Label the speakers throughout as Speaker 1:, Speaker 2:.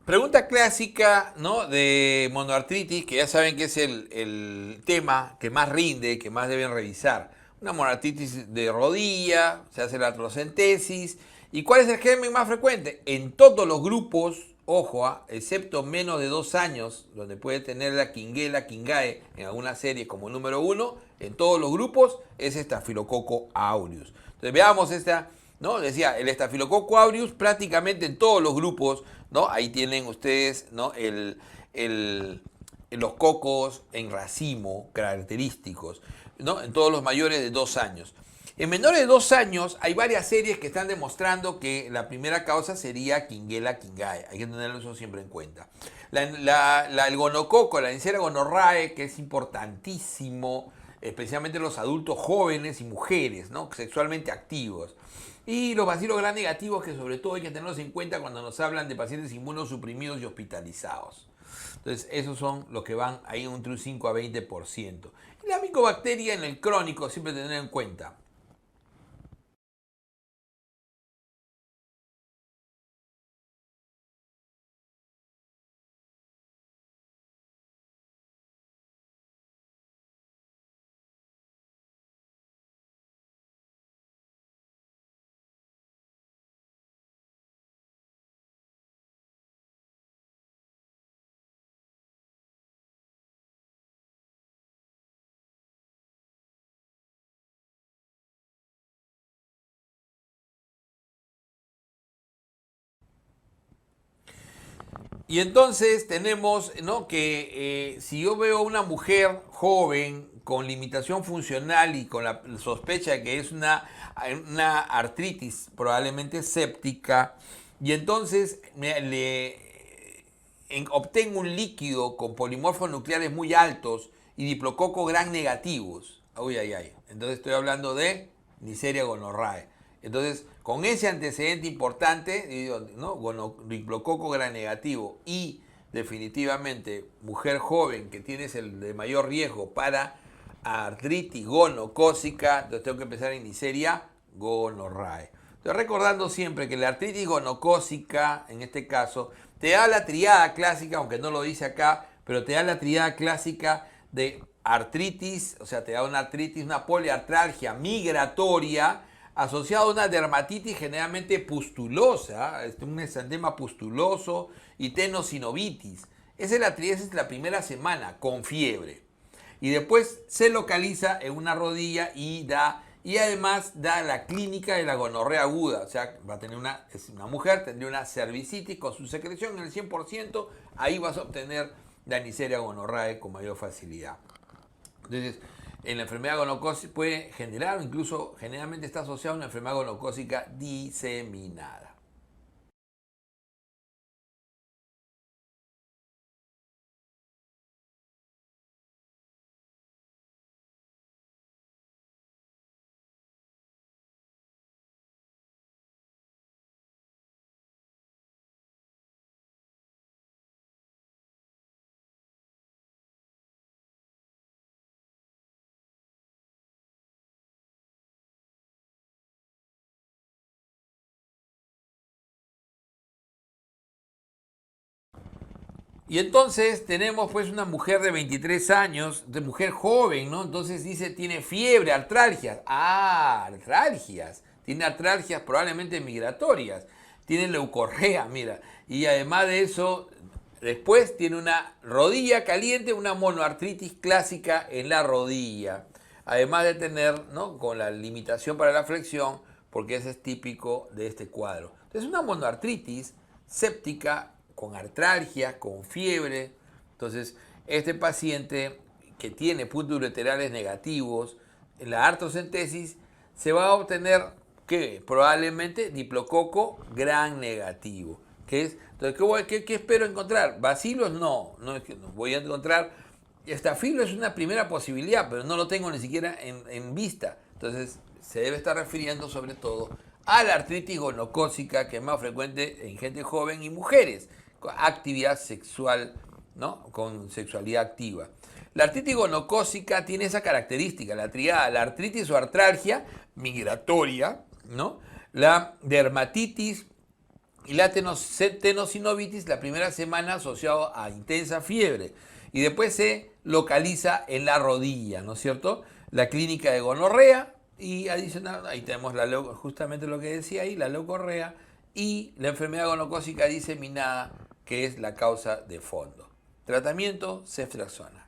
Speaker 1: Pregunta clásica, ¿no? De monoartritis, que ya saben que es el tema que más rinde, que más deben revisar. Una monoartritis de rodilla, se hace la artrocentesis. ¿Y cuál es el germen más frecuente? En todos los grupos, ojo, excepto menos de 2 años, donde puede tener la Quinguela, Quingae en alguna serie como número uno, en todos los grupos es Staphylococcus aureus. Entonces veamos esta, ¿no? Decía, el Staphylococcus aureus prácticamente en todos los grupos, ¿no? Ahí tienen ustedes, ¿no? Los cocos en racimo característicos, ¿no? En todos los mayores de 2 años. En menores de 2 años hay varias series que están demostrando que la primera causa sería Quinguela Quingae. Hay que tenerlo eso siempre en cuenta. El gonococo, la Neisseria gonorrhoeae, que es importantísimo, especialmente en los adultos jóvenes y mujeres, ¿no? Sexualmente activos. Y los bacilos gram negativos, que sobre todo hay que tenerlos en cuenta cuando nos hablan de pacientes inmunosuprimidos y hospitalizados. Entonces, esos son los que van ahí entre un 5 a 20%. Y la micobacteria en el crónico, siempre tener en cuenta. Y entonces tenemos, ¿no? Que si yo veo una mujer joven con limitación funcional y con la sospecha de que es una artritis probablemente séptica, y entonces obtengo un líquido con polimorfos nucleares muy altos y diplococos gram negativos. Uy, ay, ay. Entonces estoy hablando de Neisseria gonorrhoeae. Entonces, con ese antecedente importante, ¿no? Diplococo gram negativo y definitivamente mujer joven que tienes el de mayor riesgo para artritis gonocócica, entonces tengo que empezar en Neisseria gonorrhoeae. Entonces, recordando siempre que la artritis gonocócica, en este caso, te da la triada clásica, aunque no lo dice acá, pero te da la triada clásica de artritis, o sea, te da una artritis, una poliartralgia migratoria, asociado a una dermatitis generalmente pustulosa, un exantema pustuloso y tenosinovitis. Esa es la primera semana con fiebre. Y después se localiza en una rodilla y además da la clínica de la gonorrea aguda. O sea, va a tener es una mujer, tendría una cervicitis con su secreción en el 100%, ahí vas a obtener la Neisseria gonorrhoeae con mayor facilidad. Entonces, en la enfermedad gonocócica puede generar, o incluso generalmente está asociada a una enfermedad gonocócica diseminada. Y entonces tenemos pues una mujer de 23 años, de mujer joven, ¿no? Entonces dice, tiene fiebre, artralgias. Ah, artralgias. Tiene artralgias probablemente migratorias. Tiene leucorrea, mira. Y además de eso, después tiene una rodilla caliente, una monoartritis clásica en la rodilla. Además de tener, ¿no? Con la limitación para la flexión, porque ese es típico de este cuadro. Entonces una monoartritis séptica con artralgia, con fiebre. Entonces, este paciente que tiene puntos ureterales negativos, en la artrocentesis se va a obtener que probablemente diplococo gram negativo. Entonces, ¿qué espero encontrar? ¿Bacilos? No es que no voy a encontrar. Estafilo es una primera posibilidad, pero no lo tengo ni siquiera en vista. Entonces, se debe estar refiriendo sobre todo a la artritis gonocócica, que es más frecuente en gente joven y mujeres con actividad sexual, ¿no? Con sexualidad activa. La artritis gonocócica tiene esa característica, la triada, la artritis o artralgia migratoria, ¿no? La dermatitis y la tenosinovitis la primera semana asociado a intensa fiebre y después se localiza en la rodilla, ¿no es cierto? La clínica de gonorrea y adicional, ahí tenemos justamente lo que decía ahí, la leucorrea y la enfermedad gonocócica diseminada, que es la causa de fondo. Tratamiento, ceftriaxona.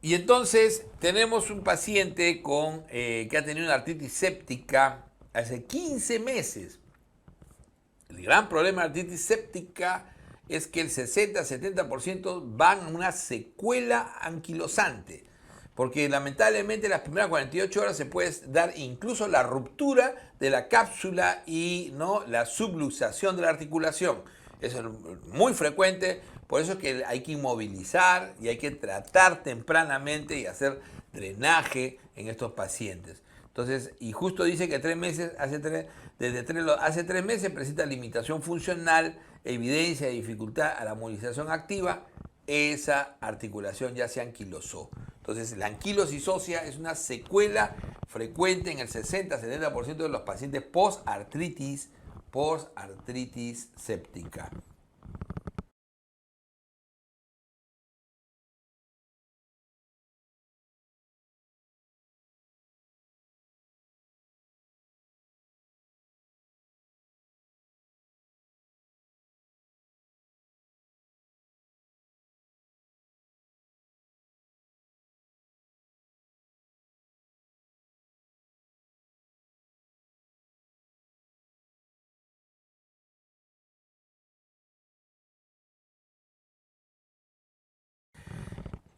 Speaker 1: Y entonces tenemos un paciente que ha tenido una artritis séptica hace 15 meses. El gran problema de la artritis séptica es que el 60-70% van a una secuela anquilosante. Porque lamentablemente las primeras 48 horas se puede dar incluso la ruptura de la cápsula y ¿no? la subluxación de la articulación. Eso es muy frecuente, por eso es que hay que inmovilizar y hay que tratar tempranamente y hacer drenaje en estos pacientes. Entonces, y justo dice que 3 meses, hace 3 meses presenta limitación funcional, evidencia de dificultad a la movilización activa, esa articulación ya se anquilosó. Entonces, la anquilosis ósea es una secuela frecuente en el 60-70% de los pacientes post-artritis séptica.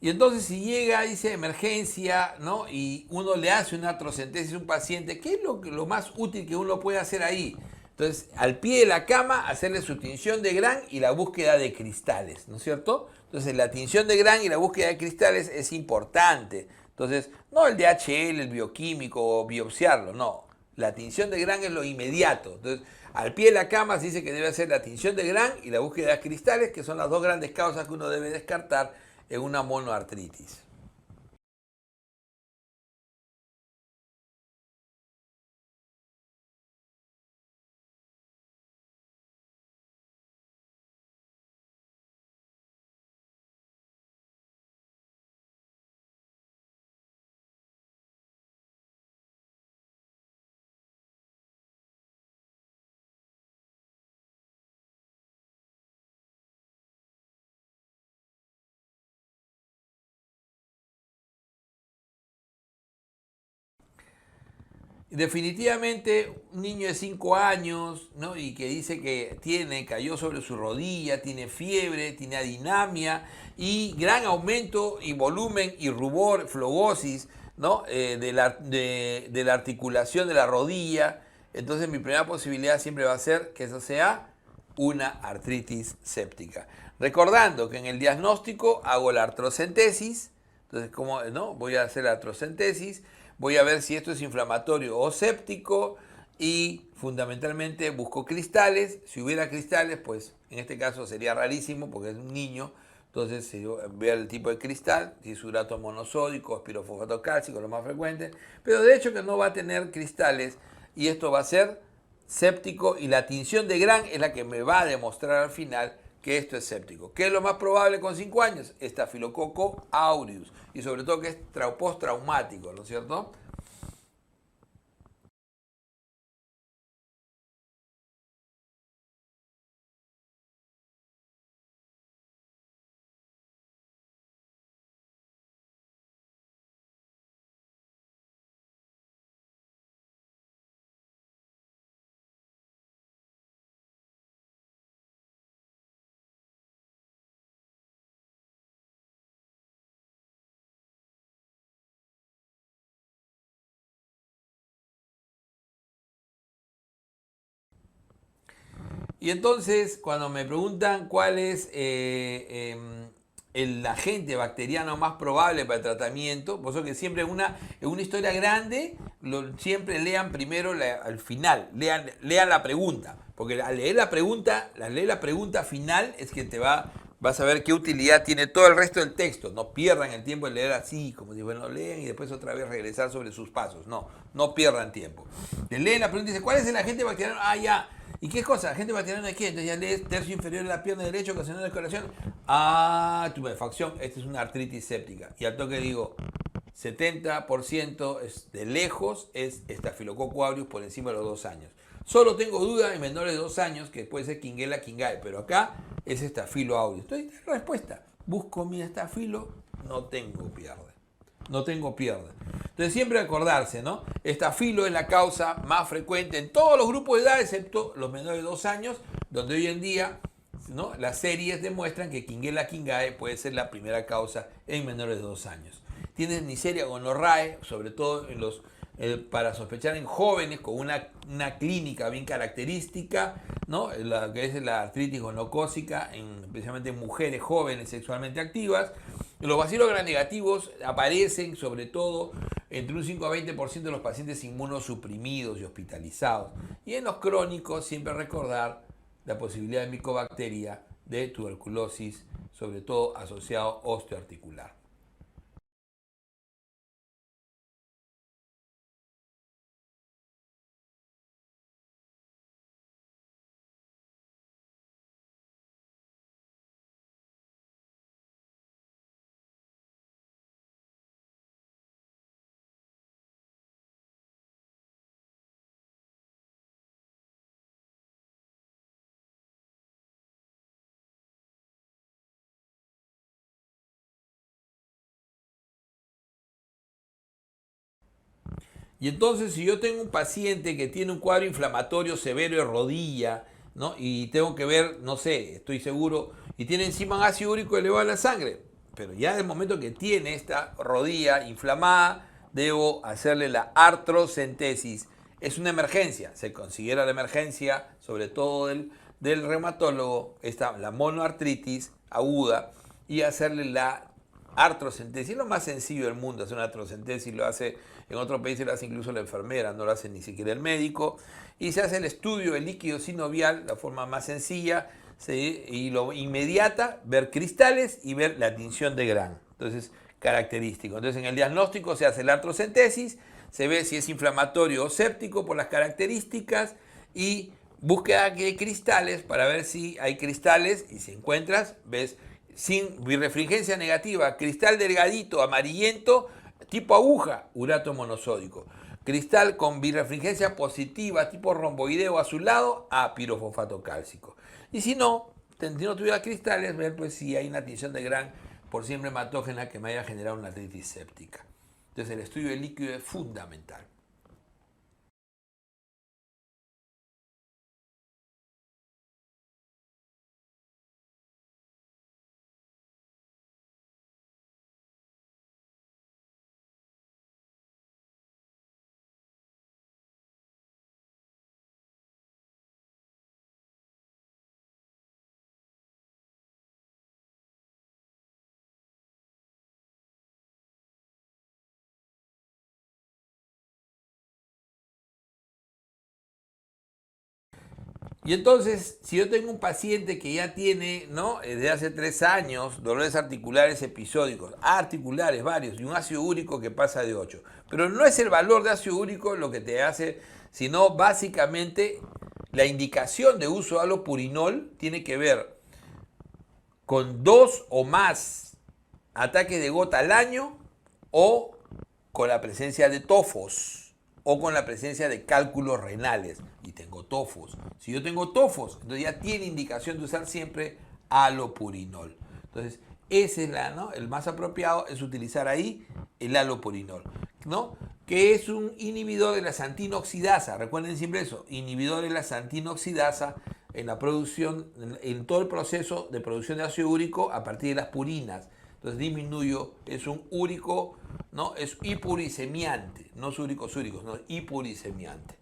Speaker 1: Y entonces si llega, dice emergencia, ¿no? Y uno le hace una artrocentesis a un paciente, ¿qué es lo más útil que uno puede hacer ahí? Entonces, al pie de la cama, hacerle su tinción de Gran y la búsqueda de cristales, ¿no es cierto? Entonces, la tinción de Gran y la búsqueda de cristales es importante. Entonces, no el DHL, el bioquímico o biopsiarlo, no. La tinción de Gran es lo inmediato. Entonces, al pie de la cama se dice que debe hacer la tinción de Gran y la búsqueda de cristales, que son las dos grandes causas que uno debe descartar en una monoartritis. Definitivamente un niño de 5 años, ¿no? Y que dice que cayó sobre su rodilla, tiene fiebre, tiene adinamia y gran aumento y volumen y rubor, flogosis, ¿no? De la articulación de la rodilla. Entonces mi primera posibilidad siempre va a ser que eso sea una artritis séptica. Recordando que en el diagnóstico hago la artrocentesis, entonces ¿cómo, no? Voy a hacer la artrocentesis, voy a ver si esto es inflamatorio o séptico y fundamentalmente busco cristales. Si hubiera cristales, pues en este caso sería rarísimo porque es un niño. Entonces, si yo veo el tipo de cristal, si es urato monosódico, espirofosfato cálcico, lo más frecuente, pero de hecho que no va a tener cristales y esto va a ser séptico y la tinción de Gran es la que me va a demostrar al final que esto es séptico. ¿Qué es lo más probable con 5 años? Estafilococo aureus y sobre todo que es postraumático, ¿no es cierto? Y entonces, cuando me preguntan cuál es el agente bacteriano más probable para el tratamiento, por eso que siempre en una historia grande, siempre lean primero al final, lean la pregunta, porque al leer la pregunta final es que vas a ver qué utilidad tiene todo el resto del texto. No pierdan el tiempo en leer así, como si bueno, lean y después otra vez regresar sobre sus pasos. No pierdan tiempo. Le leen la pregunta y dice, ¿cuál es el agente bacteriano? Ah, ya. ¿Y qué cosa? ¿Agente bacteriano de qué? Entonces ya lees tercio inferior de la pierna derecha ocasionando descoloración. Ah, tumefacción. Esta es una artritis séptica. Y al toque digo, 70% de lejos es Staphylococcus aureus por encima de los 2 años. Solo tengo duda en menores de 2 años que puede ser Quinguela quingae, pero acá es Staphylo aureus. Entonces, respuesta. Busco mi estafilo, no tengo pierde. No tengo pierde. Entonces siempre acordarse, ¿no? Estafilo es la causa más frecuente en todos los grupos de edad, excepto los menores de 2 años, donde hoy en día, ¿no?, las series demuestran que Quinguela quingae puede ser la primera causa en menores de 2 años. Tienes Neisseria gonorrhoeae, sobre todo para sospechar en jóvenes con una clínica bien característica, ¿no?, la que es la artritis gonocócica, especialmente en mujeres jóvenes sexualmente activas. Los bacilos gramnegativos aparecen sobre todo entre un 5 a 20% de los pacientes inmunosuprimidos y hospitalizados. Y en los crónicos siempre recordar la posibilidad de micobacteria de tuberculosis, sobre todo asociado osteoarticular. Y entonces, si yo tengo un paciente que tiene un cuadro inflamatorio severo de rodilla, ¿no?, y tengo que ver, no sé, estoy seguro, y tiene encima un ácido úrico elevado en la sangre, pero ya del momento que tiene esta rodilla inflamada, debo hacerle la artrocentesis. Es una emergencia, se considera la emergencia, sobre todo del reumatólogo, la monoartritis aguda, y hacerle la artrocentesis. Es lo más sencillo del mundo hacer una artrocentesis, lo hace en otros países, lo hace incluso la enfermera, no lo hace ni siquiera el médico. Y se hace el estudio del líquido sinovial, la forma más sencilla, y lo inmediata, ver cristales y ver la tinción de Gram. Entonces, característico. Entonces, en el diagnóstico se hace la artrocentesis, se ve si es inflamatorio o séptico por las características y búsqueda de cristales para ver si hay cristales, y si encuentras, ves sin birrefringencia negativa, cristal delgadito, amarillento, tipo aguja, urato monosódico. Cristal con birrefringencia positiva, tipo romboideo azulado, a pirofosfato cálcico. Y si no tuviera cristales, ver pues si hay una tinción de Gram por siempre hematógena que me haya generado una artritis séptica. Entonces el estudio del líquido es fundamental. Y entonces, si yo tengo un paciente que ya tiene, ¿no?, desde hace 3 años, dolores articulares episódicos, articulares varios, y un ácido úrico que pasa de 8. Pero no es el valor de ácido úrico lo que te hace, sino básicamente la indicación de uso de alopurinol tiene que ver con 2 o más ataques de gota al año, o con la presencia de tofos, o con la presencia de cálculos renales. Y tengo tofos. Si yo tengo tofos, entonces ya tiene indicación de usar siempre alopurinol. Entonces, ese es ¿no?, el más apropiado es utilizar ahí el alopurinol, ¿no?, que es un inhibidor de la xantina oxidasa. Recuerden siempre eso, inhibidor de la xantina oxidasa en la producción, en todo el proceso de producción de ácido úrico a partir de las purinas. Entonces disminuyo, es un úrico, ¿no?, es hipuricemiante, no es úricos úricos, no, es hipuricemiante.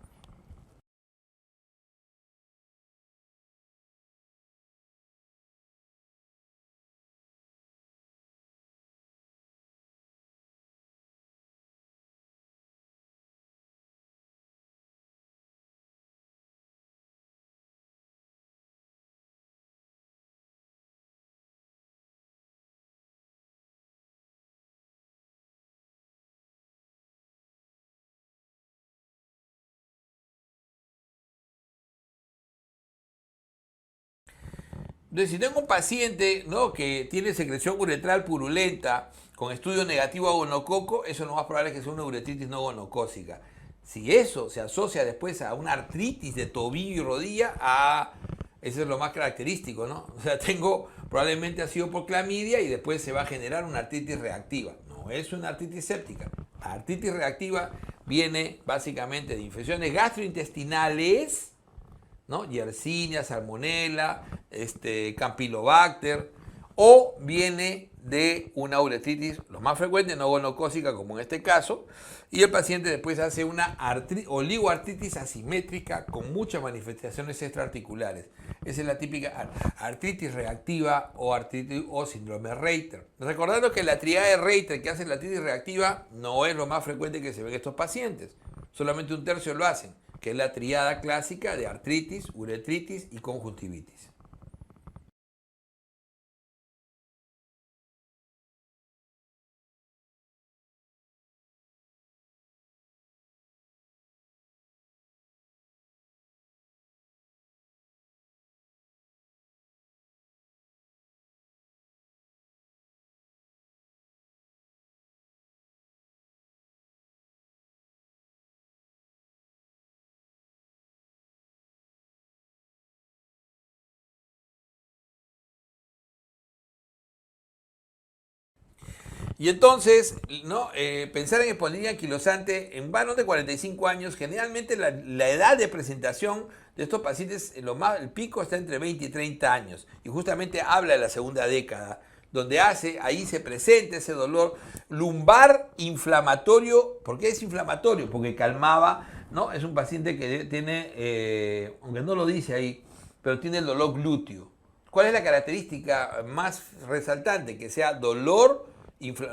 Speaker 1: Entonces, si tengo un paciente, ¿no?, que tiene secreción uretral purulenta con estudio negativo a gonococo, eso lo más probable es que sea una uretritis no gonocócica. Si eso se asocia después a una artritis de tobillo y rodilla, eso es lo más característico, ¿no? O sea, probablemente ha sido por clamidia y después se va a generar una artritis reactiva. No es una artritis séptica. La artritis reactiva viene básicamente de infecciones gastrointestinales, ¿no? Yersinia, Salmonella, Campylobacter, o viene de una uretritis, lo más frecuente, no gonocócica como en este caso, y el paciente después hace una oligoartritis asimétrica con muchas manifestaciones extraarticulares. Esa es la típica artritis reactiva o artritis o síndrome Reiter. Recordando que la triada de Reiter que hace la artritis reactiva no es lo más frecuente que se ve en estos pacientes. Solamente un tercio lo hacen, que es la triada clásica de artritis, uretritis y conjuntivitis. Y entonces, ¿no? Pensar en espondilitis anquilosante en varones de 45 años, generalmente la edad de presentación de estos pacientes, el pico está entre 20 y 30 años. Y justamente habla de la segunda década, donde ahí se presenta ese dolor lumbar inflamatorio. ¿Por qué es inflamatorio? Porque calmaba, ¿no? Es un paciente que tiene, aunque no lo dice ahí, pero tiene el dolor glúteo. ¿Cuál es la característica más resaltante? Que sea dolor,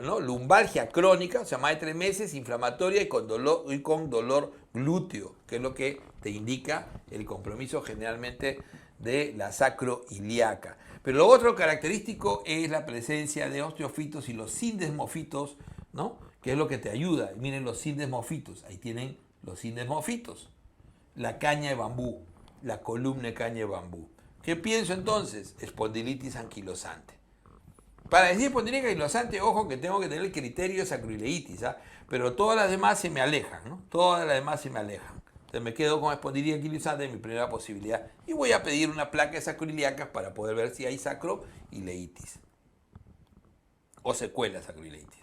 Speaker 1: ¿no?, lumbalgia crónica, o sea, más de 3 meses, inflamatoria y con dolor glúteo, que es lo que te indica el compromiso generalmente de la sacroiliaca. Pero lo otro característico es la presencia de osteofitos y los sindesmofitos, ¿no?, que es lo que te ayuda. Miren los sindesmofitos, ahí tienen los sindesmofitos, la caña de bambú, la columna de caña de bambú. ¿Qué pienso entonces? Espondilitis anquilosante. Para decir espondilitis anquilosante, ojo que tengo que tener el criterio de sacroileitis, ¿ah? Pero todas las demás se me alejan, ¿no? Todas las demás se me alejan. Entonces me quedo con espondilitis anquilosante, mi primera posibilidad. Y voy a pedir una placa de sacroiliacas para poder ver si hay sacroileitis o secuelas sacroileitis.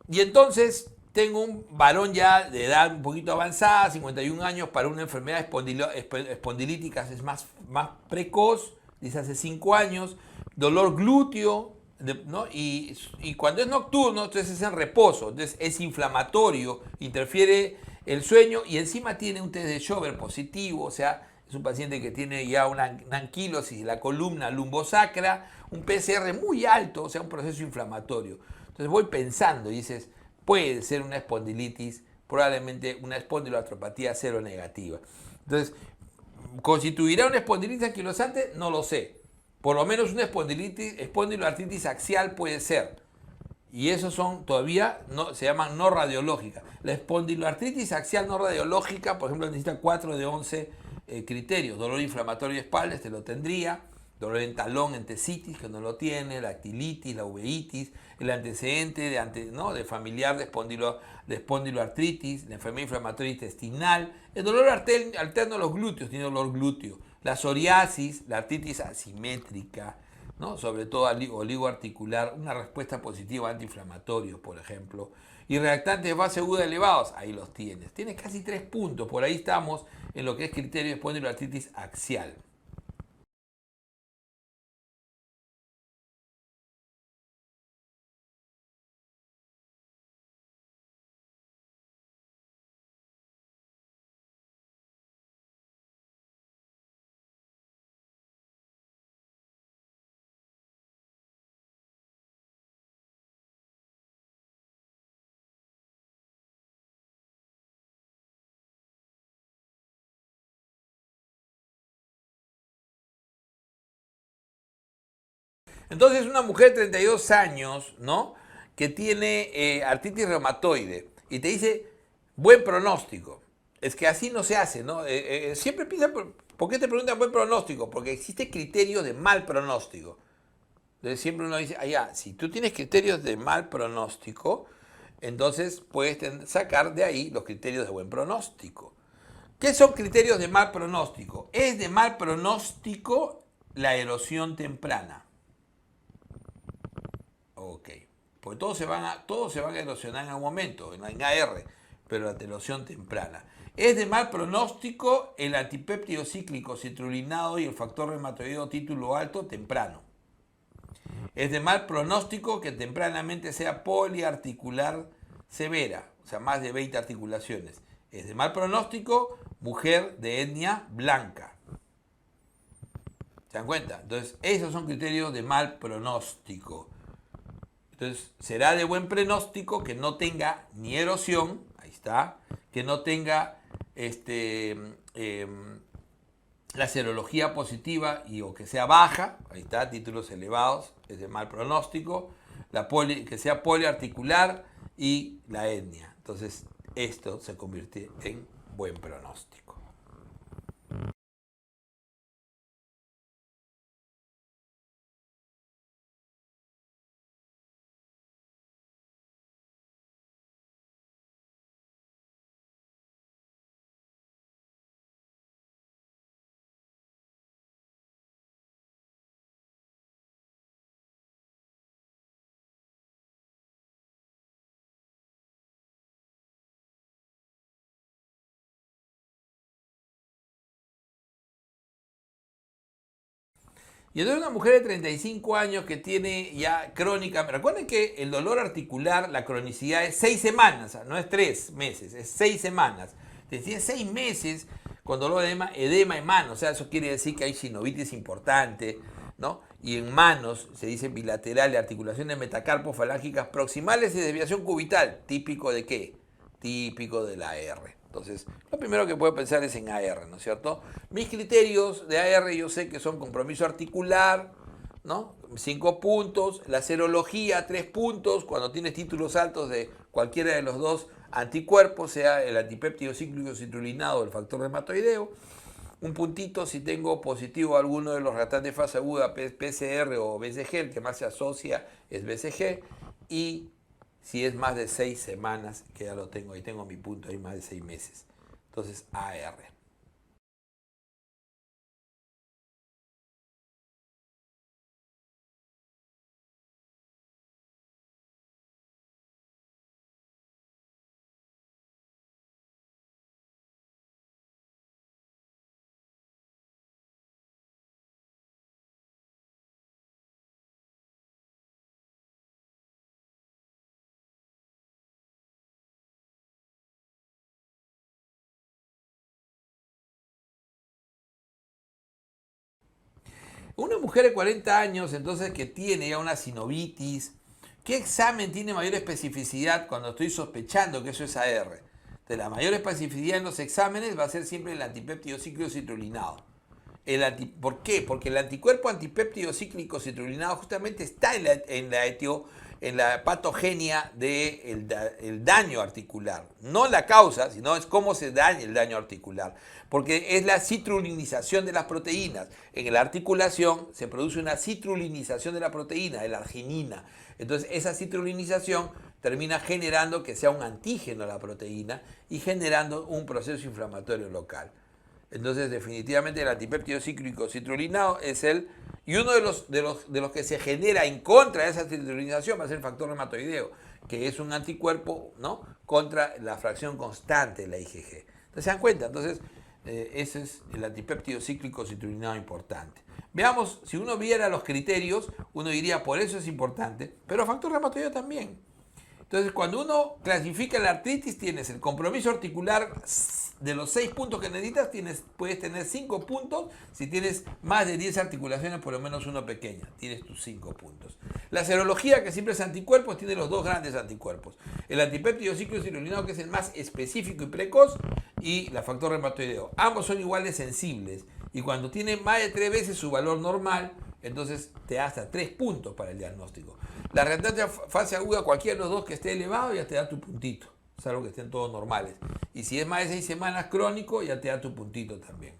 Speaker 1: Y entonces tengo un varón ya de edad un poquito avanzada, 51 años, para una enfermedad espondilítica es más precoz, dice hace 5 años, dolor glúteo, ¿no? Y cuando es nocturno, entonces es en reposo, entonces es inflamatorio, interfiere el sueño y encima tiene un test de Schober positivo, o sea, es un paciente que tiene ya una anquilosis de la columna lumbosacra, un PCR muy alto, o sea, un proceso inflamatorio. Entonces voy pensando y dices, puede ser una espondilitis, probablemente una espondiloartropatía seronegativa. Entonces, ¿constituirá una espondilitis anquilosante? No lo sé. Por lo menos una espondiloartritis axial puede ser. Y esos son todavía, se llaman no radiológicas. La espondiloartritis axial no radiológica, por ejemplo, necesita 4 de 11 criterios. Dolor inflamatorio de espalda, este lo tendría. Dolor en talón, entesitis, que no lo tiene. La actilitis, la uveitis. El antecedente de familiar de espondiloartritis. La enfermedad inflamatoria intestinal. El dolor alterno a los glúteos, tiene dolor glúteo. La psoriasis, la artritis asimétrica, ¿no? Sobre todo oligoarticular, una respuesta positiva a antiinflamatorios, por ejemplo. Y reactantes de fase aguda elevados, ahí los tienes. Tienes casi 3 puntos, por ahí estamos en lo que es criterio de espondiloartritis axial. Entonces, una mujer de 32 años, ¿no? Que tiene artritis reumatoide y te dice, buen pronóstico. Es que así no se hace, ¿no? Siempre piensa, ¿por qué te preguntan buen pronóstico? Porque existe criterio de mal pronóstico. Entonces siempre uno dice, si tú tienes criterios de mal pronóstico, entonces puedes sacar de ahí los criterios de buen pronóstico. ¿Qué son criterios de mal pronóstico? Es de mal pronóstico la erosión temprana. Ok. Porque todos se van a erosionar en algún momento, en AR, pero la erosión temprana. Es de mal pronóstico el antipéptido cíclico citrulinado y el factor reumatoideo título alto temprano. Es de mal pronóstico que tempranamente sea poliarticular severa, o sea, más de 20 articulaciones. Es de mal pronóstico mujer de etnia blanca. ¿Se dan cuenta? Entonces, esos son criterios de mal pronóstico. Entonces, será de buen pronóstico que no tenga ni erosión, ahí está, que no tenga la serología positiva o que sea baja, ahí está, títulos elevados, es de mal pronóstico, que sea poliarticular y la etnia. Entonces, esto se convierte en buen pronóstico. Y entonces una mujer de 35 años que tiene ya crónica, recuerden que el dolor articular, la cronicidad es 6 semanas, no es 3 meses, es 6 semanas. Te decía 6 meses con dolor de edema en manos, o sea, eso quiere decir que hay sinovitis importante, ¿no? Y en manos se dice bilateral de articulaciones metacarpofalángicas proximales y desviación cubital. ¿Típico de qué? Típico de la R. Entonces, lo primero que puedo pensar es en AR, ¿no es cierto? Mis criterios de AR yo sé que son compromiso articular, ¿no? 5 puntos, la serología 3 puntos, cuando tienes títulos altos de cualquiera de los dos anticuerpos, sea el antipéptido cíclico citrulinado o el factor reumatoideo. Un puntito si tengo positivo a alguno de los reactantes de fase aguda, PCR o BCG, el que más se asocia es BCG, y si es más de 6 semanas, que ya lo tengo, ahí tengo mi punto, ahí más de 6 meses. Entonces, AR. Una mujer de 40 años, entonces, que tiene ya una sinovitis, ¿qué examen tiene mayor especificidad cuando estoy sospechando que eso es AR? De la mayor especificidad en los exámenes va a ser siempre el antipéptido cíclico citrulinado. ¿Por qué? Porque el anticuerpo antipéptido cíclico citrulinado justamente está en la patogenia del daño articular. No la causa, sino es cómo se daña el daño articular. Porque es la citrulinización de las proteínas. En la articulación se produce una citrulinización de la proteína, de la arginina. Entonces esa citrulinización termina generando que sea un antígeno a la proteína y generando un proceso inflamatorio local. Entonces, definitivamente el antipéptido cíclico citrulinado es y uno de los que se genera en contra de esa citrulinización va a ser el factor reumatoideo, que es un anticuerpo, ¿no?, contra la fracción constante de la IgG. Entonces, ¿se dan cuenta? Entonces, ese es el antipéptido cíclico citrulinado importante. Veamos, si uno viera los criterios, uno diría, por eso es importante, pero factor reumatoideo también. Entonces, cuando uno clasifica la artritis, tienes el compromiso articular de los 6 puntos que necesitas, puedes tener 5 puntos. Si tienes más de 10 articulaciones, por lo menos uno pequeña, tienes tus 5 puntos. La serología, que siempre es anticuerpos, tiene los dos grandes anticuerpos. El antipéptido cíclico cirulinado, que es el más específico y precoz, y la factor reumatoideo. Ambos son iguales sensibles. Y cuando tiene más de 3 veces su valor normal, entonces te da hasta 3 puntos para el diagnóstico. La reactante de fase aguda, cualquiera de los dos que esté elevado, ya te da tu puntito, salvo que estén todos normales. Y si es más de 6 semanas crónico, ya te da tu puntito también.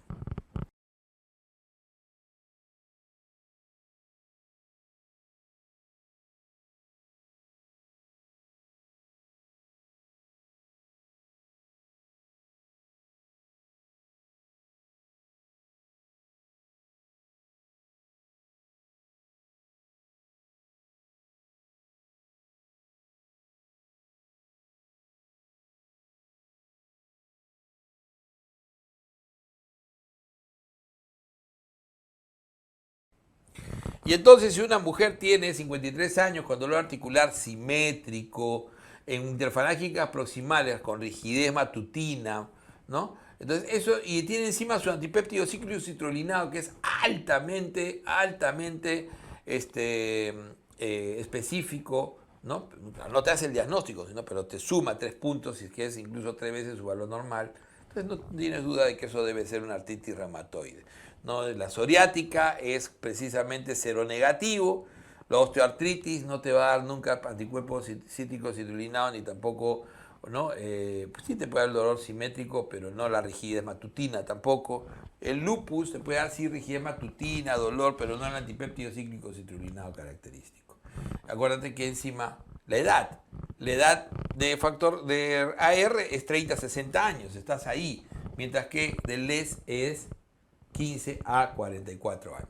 Speaker 1: Y entonces, si una mujer tiene 53 años con dolor articular simétrico, en interfalángicas proximales con rigidez matutina, ¿no? Entonces, eso, y tiene encima su antipéptido cíclico citrolinado, que es altamente específico, ¿no? No te hace el diagnóstico, pero te suma 3 puntos, si es que es incluso 3 veces su valor normal. Entonces, no tienes duda de que eso debe ser una artritis reumatoide, ¿no? La psoriática es precisamente seronegativo. La osteoartritis no te va a dar nunca anticuerpos cítricos citrulinados ni tampoco, ¿no? Pues sí te puede dar el dolor simétrico, pero no la rigidez matutina tampoco. El lupus te puede dar sí rigidez matutina, dolor, pero no el antipéptido cíclico citrulinado característico. Acuérdate que encima la edad de factor de AR es 30-60 años, estás ahí, mientras que del LES es 15 a 44 años.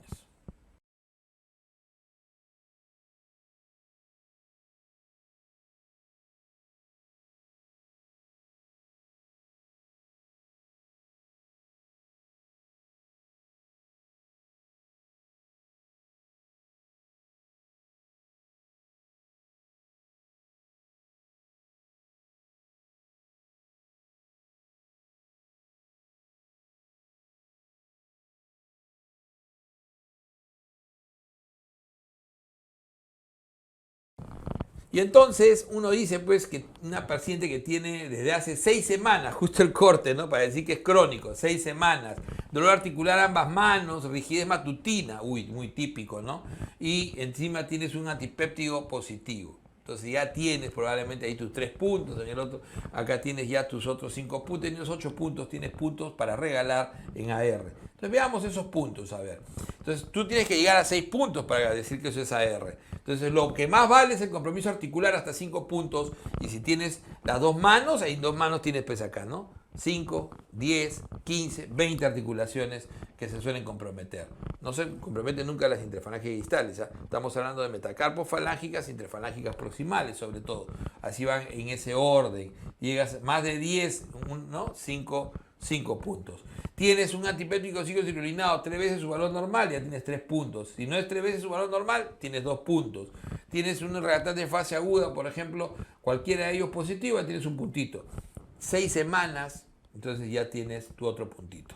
Speaker 1: Y entonces uno dice pues que una paciente que tiene desde hace 6 semanas, justo el corte, ¿no? Para decir que es crónico, 6 semanas, dolor articular ambas manos, rigidez matutina, uy, muy típico, ¿no? Y encima tienes un antipéptido positivo. Entonces ya tienes probablemente ahí tus 3 puntos, en el otro, acá tienes ya tus otros 5 puntos, tienes 8 puntos, tienes puntos para regalar en AR. Entonces veamos esos puntos, a ver. Entonces tú tienes que llegar a 6 puntos para decir que eso es AR. Entonces lo que más vale es el compromiso articular hasta 5 puntos. Y si tienes las dos manos, ahí en 2 manos tienes pues acá, ¿no? 5, 10, 15, 20 articulaciones que se suelen comprometer. No se comprometen nunca las interfalángicas distales, ¿eh? Estamos hablando de metacarpos falángicas, interfalángicas proximales sobre todo. Así van en ese orden. Llegas más de 10, ¿no? 5 puntos. Tienes un antipéptico ciclocitrolinado 3 veces su valor normal, ya tienes 3 puntos. Si no es 3 veces su valor normal, tienes 2 puntos. Tienes un reactante de fase aguda, por ejemplo, cualquiera de ellos positivo, ya tienes un puntito. 6 semanas, entonces ya tienes tu otro puntito.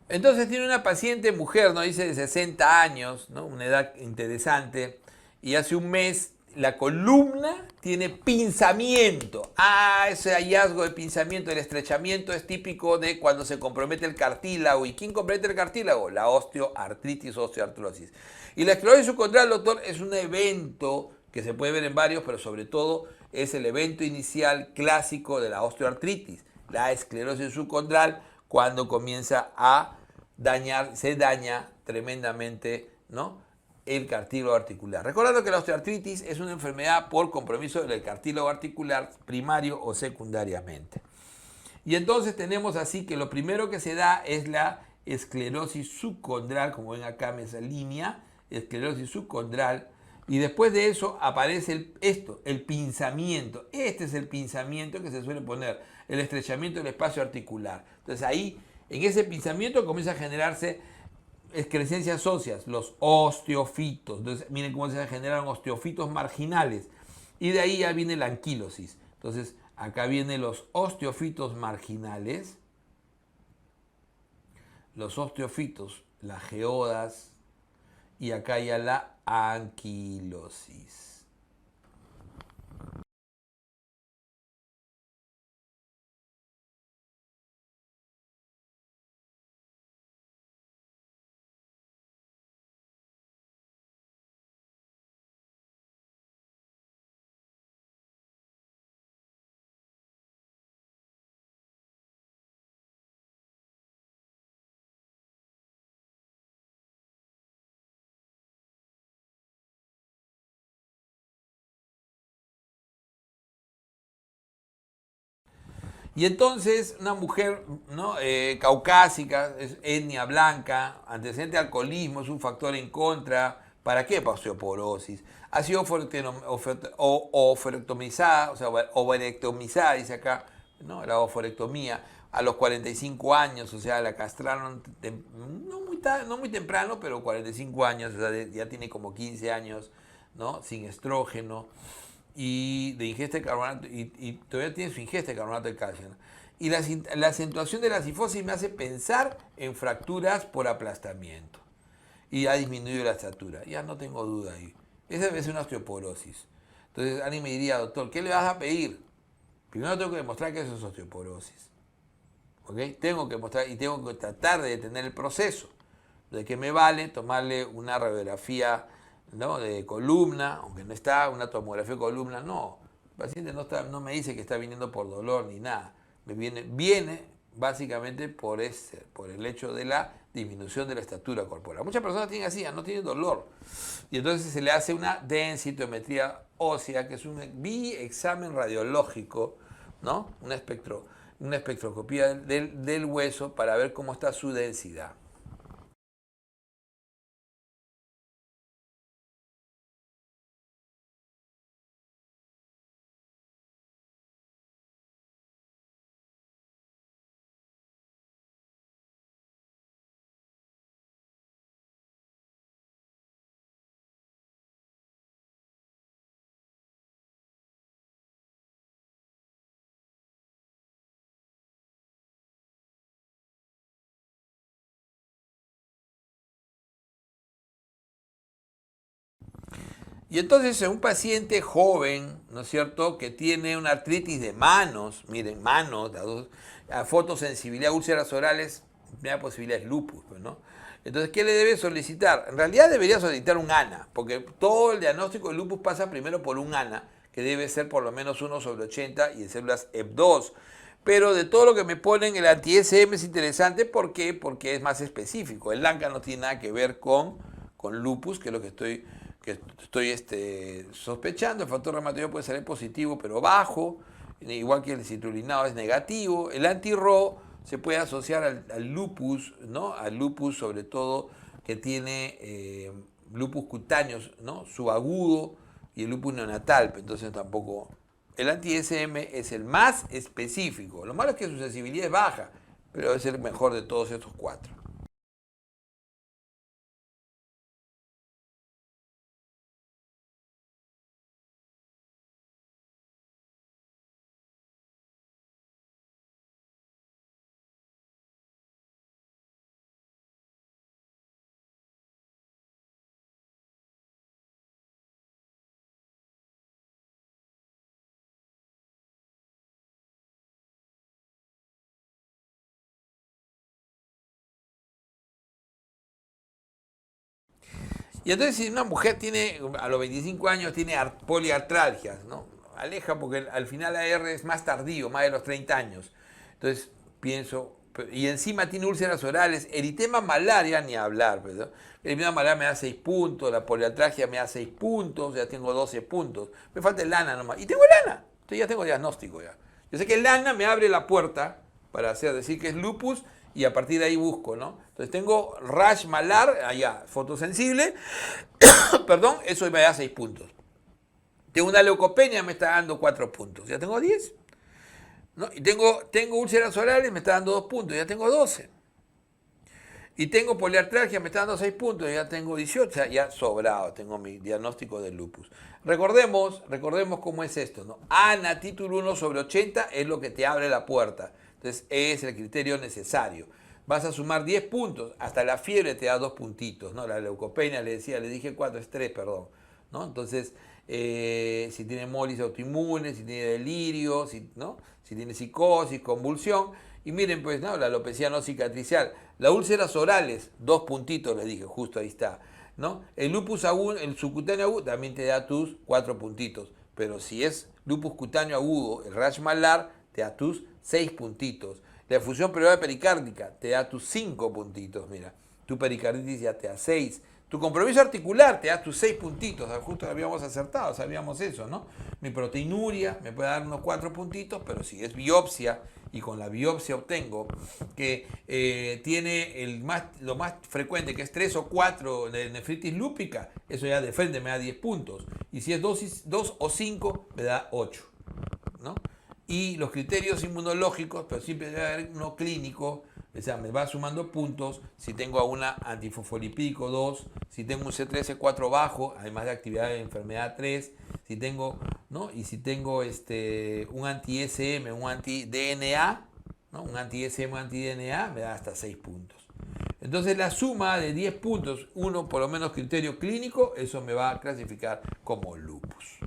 Speaker 1: Entonces tiene una paciente mujer, ¿no? Dice de 60 años, ¿no? Una edad interesante. Y hace un mes la columna tiene pinzamiento. Ah, ese hallazgo de pinzamiento, el estrechamiento es típico de cuando se compromete el cartílago. ¿Y quién compromete el cartílago? La osteoartritis, osteoartrosis. Y la esclerosis subcondral, doctor, es un evento que se puede ver en varios, pero sobre todo es el evento inicial clásico de la osteoartritis. La esclerosis subcondral cuando comienza a se daña tremendamente, ¿no? El cartílago articular. Recordando que la osteoartritis es una enfermedad por compromiso del cartílago articular primario o secundariamente. Y entonces tenemos así que lo primero que se da es la esclerosis subcondral, como ven acá en esa línea, esclerosis subcondral, y después de eso aparece el pinzamiento. Este es el pinzamiento que se suele poner, el estrechamiento del espacio articular. Entonces ahí En ese pinzamiento comienza a generarse excrescencias óseas, los osteofitos. Entonces, miren cómo se generan osteofitos marginales. Y de ahí ya viene la anquilosis. Entonces, acá vienen los osteofitos marginales, los osteofitos, las geodas, y acá ya la anquilosis. Y entonces una mujer, ¿no? Caucásica, es etnia blanca, antecedente de alcoholismo, es un factor en contra. ¿Para qué? Para osteoporosis. Ha sido oforectomizada, o sea, ovarectomizada, dice acá, ¿no? La oforectomía a los 45 años, o sea, la castraron no muy temprano, pero 45 años, o sea, ya tiene como 15 años, ¿no? Sin estrógeno y de ingesta de carbonato, y todavía tiene su ingesta de carbonato de calcio, ¿no? Y la acentuación de la cifosis me hace pensar en fracturas por aplastamiento. Y ha disminuido la estatura. Ya no tengo duda ahí. Esa debe ser una osteoporosis. Entonces alguien me diría, doctor, ¿qué le vas a pedir? Primero tengo que demostrar que eso es osteoporosis. ¿Ok? Tengo que mostrar y tengo que tratar de detener el proceso. ¿De qué me vale tomarle una radiografía, ¿no? De columna, aunque no está, una tomografía de columna? No, el paciente no me dice que está viniendo por dolor ni nada. Viene básicamente por el hecho de la disminución de la estatura corporal. Muchas personas tienen así, no tienen dolor. Y entonces se le hace una densitometría ósea, que es un biexamen radiológico, ¿no? Una espectroscopía del hueso para ver cómo está su densidad. Y entonces en un paciente joven, ¿no es cierto?, que tiene una artritis de manos, miren, manos, a fotosensibilidad, úlceras orales, primera posibilidad es lupus, pues, ¿no? Entonces, ¿qué le debe solicitar? En realidad debería solicitar un ANA, porque todo el diagnóstico de lupus pasa primero por un ANA, que debe ser por lo menos 1/80 y en células EP2. Pero de todo lo que me ponen, el anti-SM es interesante. ¿Por qué? Porque es más específico. El LANCA no tiene nada que ver con lupus, que es lo que estoy sospechando. El factor reumatoideo puede salir positivo, pero bajo, igual que el citrulinado es negativo. El anti-RO se puede asociar al lupus, ¿no? Al lupus, sobre todo, que tiene lupus cutáneo, ¿no? Subagudo, y el lupus neonatal. Entonces tampoco. El anti-SM es el más específico. Lo malo es que su sensibilidad es baja, pero es el mejor de todos estos cuatro. Y entonces si una mujer tiene, a los 25 años, tiene poliartralgias, ¿no? Aleja porque al final la R es más tardío, más de los 30 años. Entonces pienso, y encima tiene úlceras orales, eritema malaria, ni hablar, pues, ¿no? El eritema malaria me da 6 puntos, la poliartralgia me da 6 puntos, ya tengo 12 puntos. Me falta el ANA nomás. Y tengo el ANA, entonces ya tengo diagnóstico ya. Yo sé que el ANA me abre la puerta para decir que es lupus, y a partir de ahí busco, ¿no? Entonces tengo rash malar, allá, fotosensible, perdón, eso me da 6 puntos. Tengo una leucopenia, me está dando 4 puntos, ya tengo 10. ¿No? Y tengo úlceras orales, me está dando 2 puntos, ya tengo 12. Y tengo poliartralgia, me está dando 6 puntos, ya tengo 18, o sea, ya sobrado, tengo mi diagnóstico de lupus. Recordemos cómo es esto, ¿no? ANA título 1 sobre 80 es lo que te abre la puerta. Entonces, es el criterio necesario. Vas a sumar 10 puntos, hasta la fiebre te da 2 puntitos, ¿no? La leucopenia, le dije 4, es 3, perdón, ¿no? Entonces, si tiene hemólisis autoinmune, si tiene delirio, ¿no? Si tiene psicosis, convulsión. Y miren, pues, ¿no? La alopecia no cicatricial. Las úlceras orales, 2 puntitos, les dije, justo ahí está, ¿no? El lupus agudo, el subcutáneo agudo, también te da tus 4 puntitos. Pero si es lupus cutáneo agudo, el rash malar, te da tus 6 puntitos. La efusión pleural pericárdica te da tus 5 puntitos, mira. Tu pericarditis ya te da 6. Tu compromiso articular te da tus 6 puntitos. Justo lo habíamos acertado, sabíamos eso, ¿no? Mi proteinuria me puede dar unos 4 puntitos, pero si es biopsia y con la biopsia obtengo que tiene lo más frecuente, que es 3 o 4 de nefritis lúpica, eso ya de frente me da 10 puntos. Y si es 2 o 5, me da 8, ¿no? Y los criterios inmunológicos, pero siempre debe haber uno clínico, o sea, me va sumando puntos si tengo a una antifosfolipídico 2, si tengo un C3-C4 bajo, además de actividad de enfermedad 3, si tengo, ¿no? Y si tengo un anti-SM, un anti-DNA, ¿no? Un anti-SM, un anti-DNA, me da hasta 6 puntos. Entonces la suma de 10 puntos, uno por lo menos criterio clínico, eso me va a clasificar como lupus.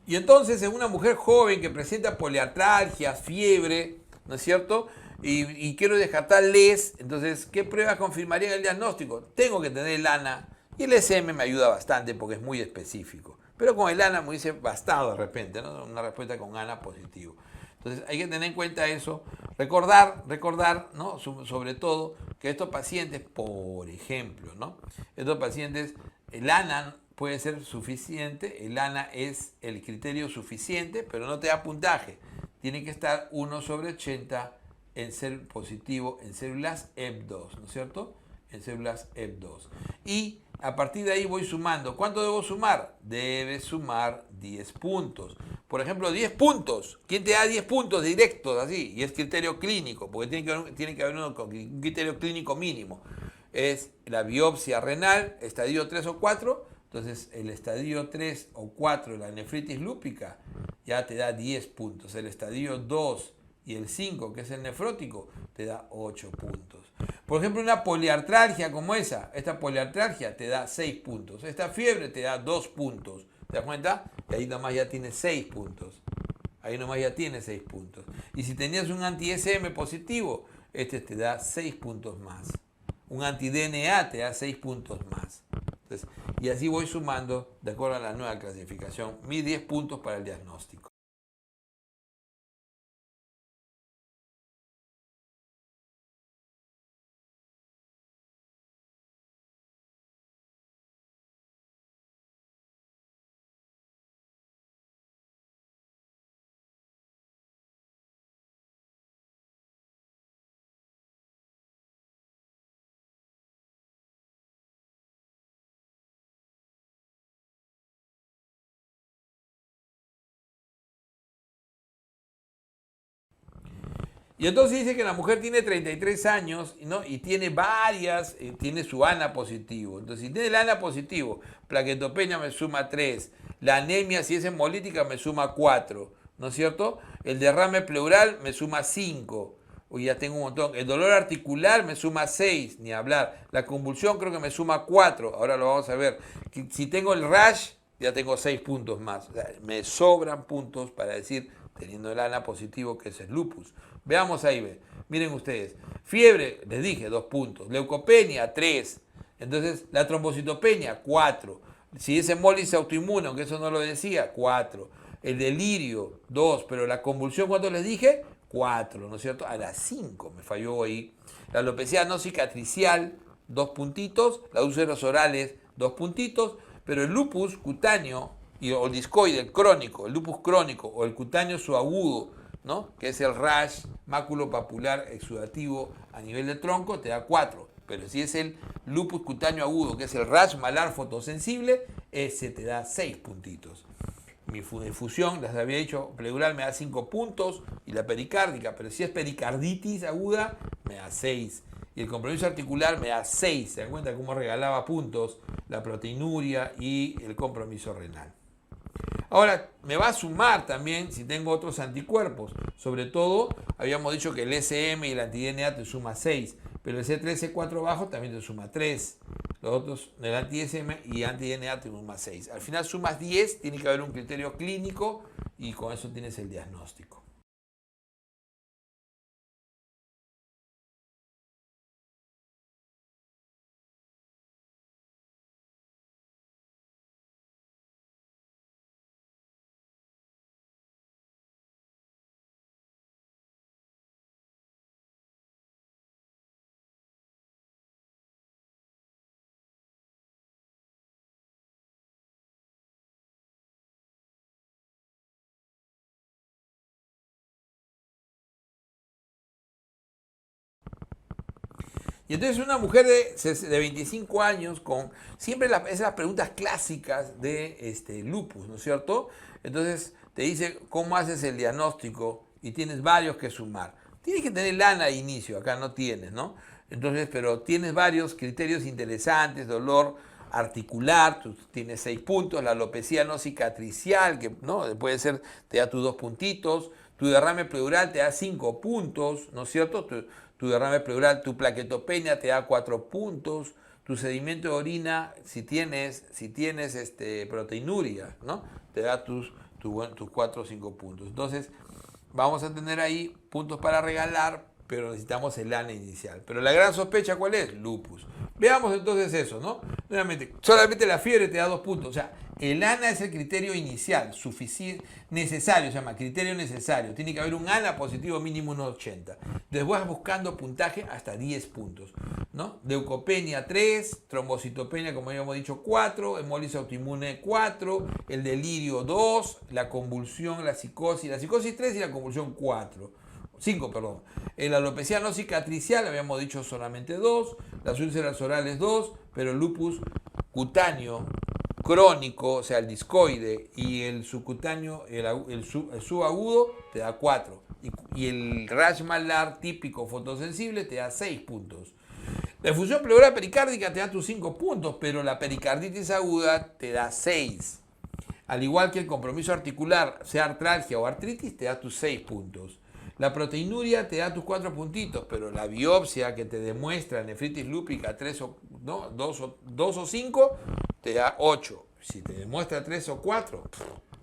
Speaker 1: Y entonces en una mujer joven que presenta poliartralgia, fiebre, ¿no es cierto? Y quiero descartar LES, entonces, ¿qué pruebas confirmarían el diagnóstico? Tengo que tener el ANA y el SM me ayuda bastante porque es muy específico. Pero con el ANA me dice bastado de repente, ¿no? Una respuesta con ANA positivo. Entonces hay que tener en cuenta eso, recordar, ¿no? Sobre todo que estos pacientes, por ejemplo, ¿no? Estos pacientes, el ANA puede ser suficiente, el ANA es el criterio suficiente, pero no te da puntaje. Tiene que estar 1 sobre 80 en ser positivo en células EP2, ¿no es cierto? En células EP2. Y a partir de ahí voy sumando. ¿Cuánto debo sumar? Debes sumar 10 puntos. Por ejemplo, 10 puntos. ¿Quién te da 10 puntos directos así? Y es criterio clínico, porque tiene que haber un criterio clínico mínimo. Es la biopsia renal, estadio 3 o 4. Entonces, el estadio 3 o 4, la nefritis lúpica, ya te da 10 puntos. El estadio 2 y el 5, que es el nefrótico, te da 8 puntos. Por ejemplo, una poliartralgia como esta poliartralgia te da 6 puntos. Esta fiebre te da 2 puntos. ¿Te das cuenta? Y ahí nomás ya tienes 6 puntos. Ahí nomás ya tienes 6 puntos. Y si tenías un anti-SM positivo, este te da 6 puntos más. Un anti-DNA te da 6 puntos más. Entonces, y así voy sumando, de acuerdo a la nueva clasificación, mis 10 puntos para el diagnóstico. Y entonces dice que la mujer tiene 33 años, ¿no? Y tiene tiene su ANA positivo. Entonces, si tiene el ANA positivo, plaquetopenia me suma 3, la anemia, si es hemolítica, me suma 4, ¿no es cierto? El derrame pleural me suma 5, uy, ya tengo un montón. El dolor articular me suma 6, ni hablar. La convulsión creo que me suma 4, ahora lo vamos a ver. Si tengo el rash, ya tengo 6 puntos más. O sea, me sobran puntos para decir, teniendo el ANA positivo, que es el lupus. Veamos ahí, miren ustedes. Fiebre, les dije, 2 puntos. Leucopenia, 3. Entonces, la trombocitopenia, 4. Si es hemólisis autoinmune, aunque eso no lo decía, 4. El delirio, 2. Pero la convulsión, ¿cuánto les dije? 4, ¿no es cierto? A las 5 me falló ahí. La alopecia no cicatricial, 2 puntitos. Las úlceras orales, 2 puntitos. Pero el lupus cutáneo o el discoide crónico, el lupus crónico o el cutáneo subagudo, ¿no? Que es el rash maculopapular exudativo a nivel del tronco, te da 4. Pero si es el lupus cutáneo agudo, que es el rash malar fotosensible, ese te da 6 puntitos. Mi difusión, les había dicho, pleural me da 5 puntos y la pericárdica, pero si es pericarditis aguda, me da 6. Y el compromiso articular me da 6. ¿Se dan cuenta cómo regalaba puntos la proteinuria y el compromiso renal? Ahora, me va a sumar también si tengo otros anticuerpos. Sobre todo, habíamos dicho que el SM y el anti-DNA te suma 6, pero el C3, C4 bajo también te suma 3. Los otros, el anti-SM y anti-DNA te suma 6. Al final sumas 10, tiene que haber un criterio clínico y con eso tienes el diagnóstico. Y entonces una mujer de 25 años con siempre esas preguntas clásicas de lupus, ¿no es cierto? Entonces te dice cómo haces el diagnóstico y tienes varios que sumar. Tienes que tener lana de inicio, acá no tienes, ¿no? Entonces, pero tienes varios criterios interesantes, dolor articular, tú tienes 6 puntos, la alopecia no cicatricial, que no puede ser, te da tus 2 puntitos, tu derrame pleural te da 5 puntos, ¿no es cierto? Tu derrame pleural, tu plaquetopenia te da 4 puntos, tu sedimento de orina, si tienes proteinuria, ¿no? Te da tus 4 o 5 puntos. Entonces, vamos a tener ahí puntos para regalar, pero necesitamos el ANA inicial. Pero la gran sospecha, ¿cuál es? Lupus. Veamos entonces eso, ¿no? Nuevamente, solamente la fiebre te da 2 puntos. O sea, el ANA es el criterio inicial, suficiente, necesario, se llama criterio necesario. Tiene que haber un ANA positivo mínimo 1,80. Después vas buscando puntaje hasta 10 puntos, ¿no? Leucopenia 3, trombocitopenia, como habíamos dicho, 4, hemólisis autoinmune 4, el delirio 2, la convulsión, la psicosis 3 y la convulsión 4. 5, perdón. La alopecia no cicatricial, habíamos dicho solamente 2, las úlceras orales 2, pero el lupus cutáneo crónico, o sea, el discoide, y el subcutáneo, el subagudo, te da 4. Y el rash malar típico fotosensible te da 6 puntos. La infusión pleural pericárdica te da tus 5 puntos, pero la pericarditis aguda te da 6. Al igual que el compromiso articular, sea artralgia o artritis, te da tus 6 puntos. La proteinuria te da tus 4 puntitos, pero la biopsia que te demuestra nefritis lúpica 2 o 5 te da 8. Si te demuestra 3 o 4,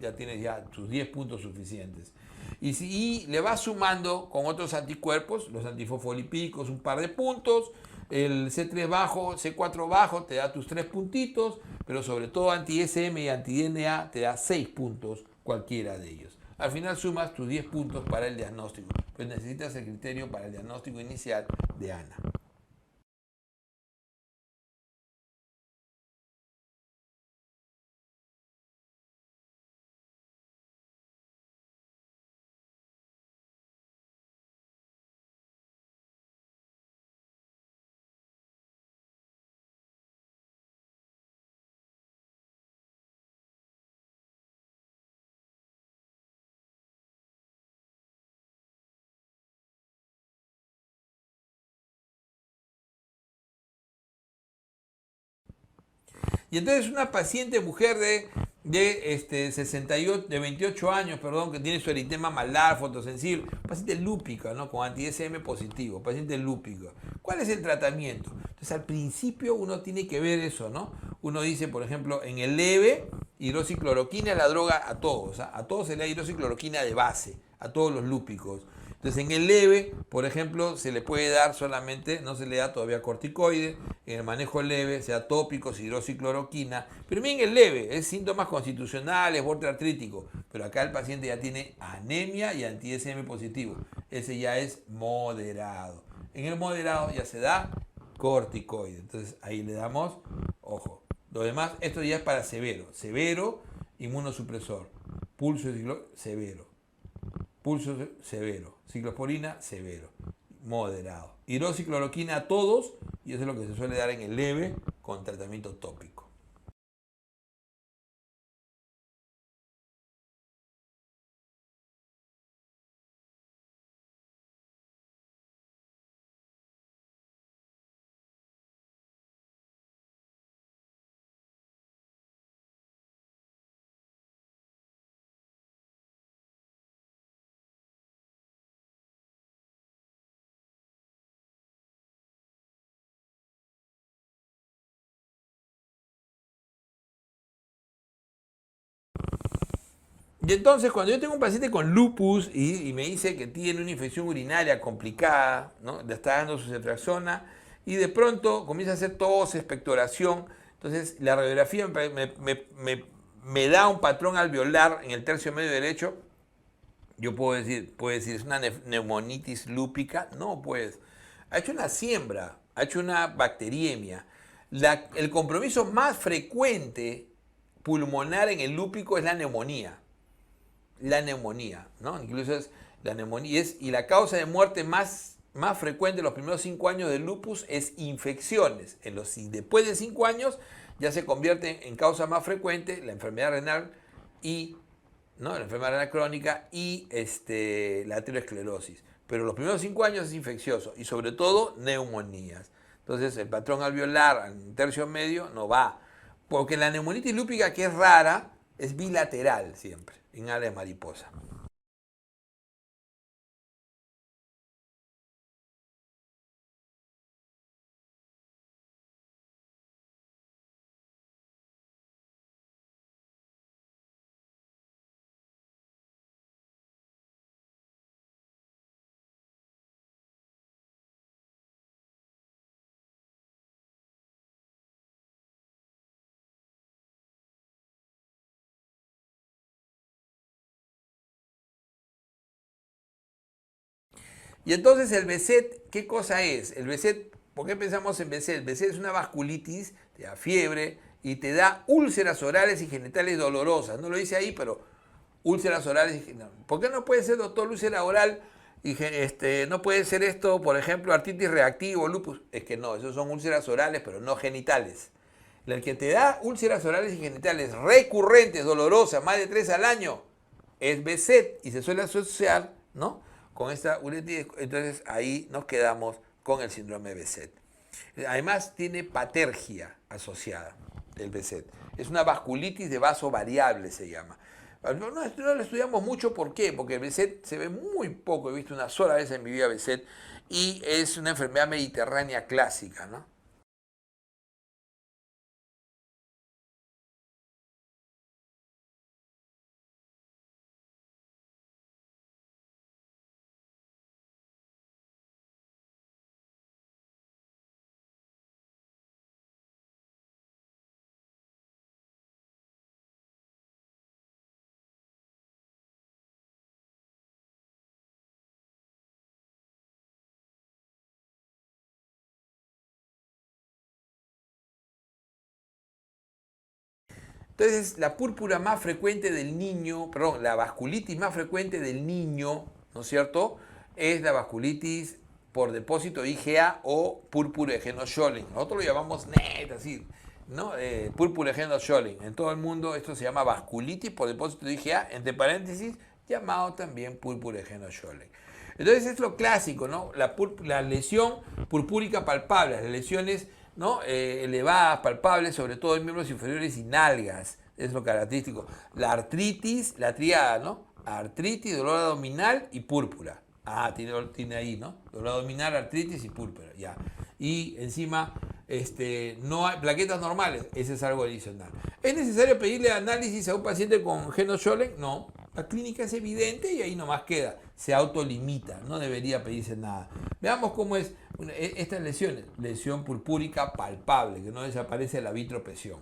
Speaker 1: ya tienes ya tus 10 puntos suficientes. Y le vas sumando con otros anticuerpos, los antifosfolipídicos, un par de puntos. El C3 bajo, C4 bajo te da tus 3 puntitos, pero sobre todo anti-SM y anti-DNA te da 6 puntos cualquiera de ellos. Al final sumas tus 10 puntos para el diagnóstico, pues necesitas el criterio para el diagnóstico inicial de ANA. Y entonces una paciente mujer de 28 años, perdón, que tiene su eritema malar, fotosensible, paciente lúpica, ¿no? Con anti-SM positivo, paciente lúpica. ¿Cuál es el tratamiento? Entonces al principio uno tiene que ver eso, ¿no? Uno dice, por ejemplo, en el leve, hidroxicloroquina es la droga a todos, ¿ah? A todos se le da hidroxicloroquina de base, a todos los lúpicos. Entonces en el leve, por ejemplo, se le puede dar solamente, no se le da todavía corticoide, en el manejo leve se da tópicos, hidroxicloroquina, pero bien el leve, es síntomas constitucionales, borde artrítico, pero acá el paciente ya tiene anemia y anti-SM positivo. ese ya es moderado. En el moderado ya se da corticoide. Entonces ahí le damos, ojo. Lo demás, esto ya es para severo. Severo, inmunosupresor. Pulso severo. Pulso severo. Ciclosporina, severo. Moderado. Hidroxicloroquina a todos, y eso es lo que se suele dar en el leve con tratamiento tópico. Y entonces, cuando yo tengo un paciente con lupus y me dice que tiene una infección urinaria complicada, ¿no? Le está dando su ceftriaxona y de pronto comienza a hacer tos, expectoración, entonces la radiografía me da un patrón alveolar en el tercio medio derecho, yo puedo decir, ¿es una neumonitis lúpica? No, pues, ha hecho una siembra, ha hecho una bacteriemia. El compromiso más frecuente pulmonar en el lúpico es la neumonía, ¿no? Incluso es la neumonía y la causa de muerte más frecuente en los primeros 5 años del lupus es infecciones. Después de 5 años ya se convierte en causa más frecuente la enfermedad renal y, ¿no? La enfermedad renal crónica y la arteriosclerosis. Pero los primeros 5 años es infeccioso y sobre todo neumonías. Entonces el patrón alveolar en tercio medio no va. Porque la neumonitis lúpica, que es rara, es bilateral siempre, en ala de mariposa. Y entonces el BSET, ¿qué cosa es? El BSET, ¿por qué pensamos en BSET? El BSET es una vasculitis, te da fiebre y te da úlceras orales y genitales dolorosas. No lo dice ahí, pero úlceras orales y genitales. ¿Por qué no puede ser, doctor, úlcera oral y no puede ser esto, por ejemplo, artritis reactiva o lupus? Es que no, esos son úlceras orales, pero no genitales. El que te da úlceras orales y genitales recurrentes, dolorosas, más de 3 al año, es BSET y se suele asociar, ¿no? Con esta uretritis. Entonces ahí nos quedamos con el síndrome de BSET. Además tiene patergia asociada, el BSET. Es una vasculitis de vaso variable, se llama. No lo estudiamos mucho, ¿por qué? Porque el BSET se ve muy poco, he visto una sola vez en mi vida BSET, y es una enfermedad mediterránea clásica, ¿no? Entonces, la púrpura más frecuente del niño, perdón, la vasculitis más frecuente del niño, ¿no es cierto? Es la vasculitis por depósito de IgA o púrpura de Scholling. Nosotros lo llamamos NET, así, ¿no? Púrpura de Scholling. En todo el mundo esto se llama vasculitis por depósito de IgA, entre paréntesis, llamado también púrpura de Scholling. Entonces es lo clásico, ¿no? La lesión purpúrica palpable, las lesiones, ¿no? Elevadas, palpables, sobre todo en miembros inferiores y nalgas, es lo característico. La artritis, la triada, ¿no? Artritis, dolor abdominal y púrpura. Ah, tiene ahí, ¿no? Dolor abdominal, artritis y púrpura, ya. Y encima, no hay plaquetas normales, ese es algo adicional. ¿Es necesario pedirle análisis a un paciente con Scholling? No. La clínica es evidente y ahí nomás queda. Se autolimita, no debería pedirse nada. Veamos cómo es estas lesiones. Lesión purpúrica palpable, que no desaparece la vitropresión.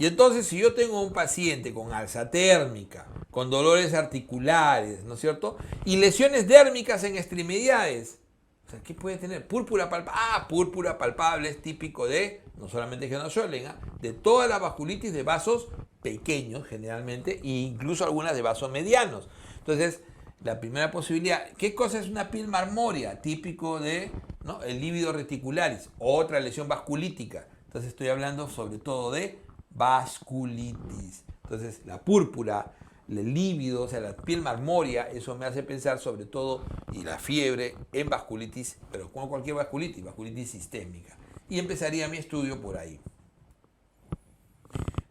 Speaker 1: Y entonces, si yo tengo un paciente con alza térmica, con dolores articulares, ¿no es cierto? Y lesiones dérmicas en extremidades, o sea, ¿qué puede tener? Púrpura palpable. Ah, púrpura palpable es típico de, no solamente Genioschollen, de toda la vasculitis de vasos pequeños generalmente, e incluso algunas de vasos medianos. Entonces, la primera posibilidad, ¿qué cosa es una piel marmórea? Típico de, ¿no?, el lívido reticularis, otra lesión vasculítica. Entonces estoy hablando sobre todo de vasculitis. Entonces la púrpura, el lívido, o sea, la piel marmórea, eso me hace pensar sobre todo, y la fiebre, en vasculitis, pero como cualquier vasculitis, vasculitis sistémica. Y empezaría mi estudio por ahí.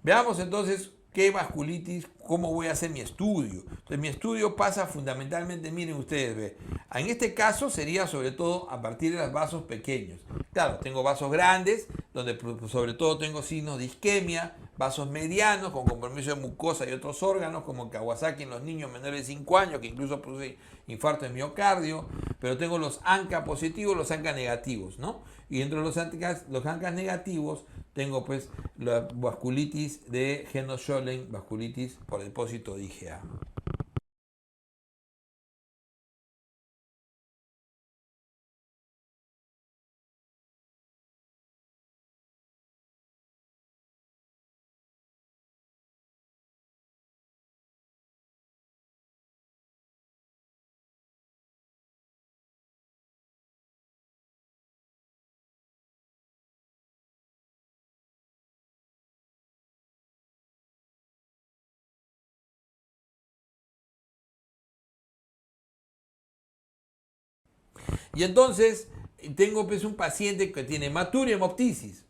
Speaker 1: Veamos entonces qué vasculitis, cómo voy a hacer mi estudio. Entonces mi estudio pasa fundamentalmente, miren ustedes, ve, en este caso sería sobre todo a partir de los vasos pequeños. Claro, tengo vasos grandes, donde sobre todo tengo signos de isquemia, vasos medianos con compromiso de mucosa y otros órganos, como Kawasaki en los niños menores de 5 años, que incluso produce infarto de miocardio, pero tengo los ANCA positivos, los ANCA negativos, ¿no? Y entre los ANCA negativos tengo pues la vasculitis de Genioschollen, vasculitis por depósito de IgA. Y entonces tengo pues un paciente que tiene hematuria hemoptisis,